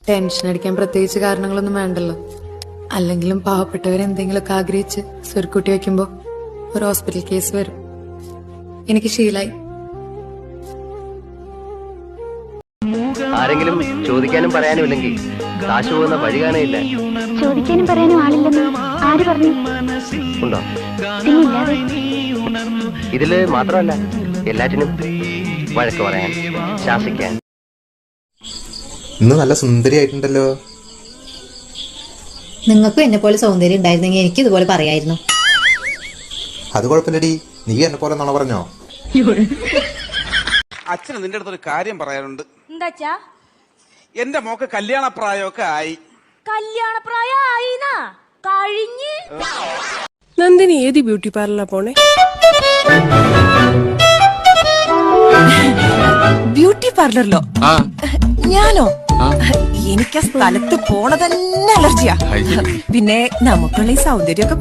Tension അടിക്കാൻ പ്രത്യേകിച്ച് കാരണങ്ങളൊന്നും വേണ്ടല്ലോ. അല്ലെങ്കിലും പാവപ്പെട്ടവരെന്തെങ്കിലുമൊക്കെ ആഗ്രഹിച്ച് സ്വരുക്കുട്ടി വെക്കുമ്പോ ഒരു ഹോസ്പിറ്റൽ കേസ് വരും. എനിക്ക് ശീലായി. ആരെങ്കിലും ചോദിക്കാനും പറയാനും ഇല്ലെങ്കിൽ കാശ് പോകുന്ന വഴി കാണയില്ല. ചോദിക്കാനും പറയാനും ആളില്ലെന്ന് ആര് പറഞ്ഞു? ഉണ്ടോ? പിന്നില്ലാതെ. ഇതില് മാത്രമല്ല, എല്ലാറ്റിനും വഴക്ക് പറയാൻ, ശാസിക്കാൻ. ഇന്ന് നല്ല സുന്ദരിയായിട്ടുണ്ടല്ലോ. നിങ്ങൾക്കും എന്നെ പോലെ സൗന്ദര്യം ഉണ്ടായിരുന്നെങ്കിൽ എനിക്ക് ഇതുപോലെ പറയായിരുന്നു. അത് കുഴപ്പമില്ലടി, നീ എന്നെ പോലെ നുണ പറഞ്ഞോ? അച്ഛന് നിന്റെ അടുത്തൊരു കാര്യം പറയാനുണ്ട്. എന്താച്ചാ? എന്റെ മോക്ക് കല്യാണപ്രായമൊക്കെ ആയി. കല്യാണപ്രായം ആയിന്നാ? കഴിഞ്ഞ്. നന്ദിനി ഏത് ബ്യൂട്ടി പാർലറാ പോണേ? ബ്യൂട്ടി പാർലറിലോ? ഞാനോ? എനിക്ക് ആ സ്ഥലത്ത് പോണതന്നെ അലർജിയാ. പിന്നെ നമുക്കുള്ള ഈ സൗന്ദര്യമൊക്കെ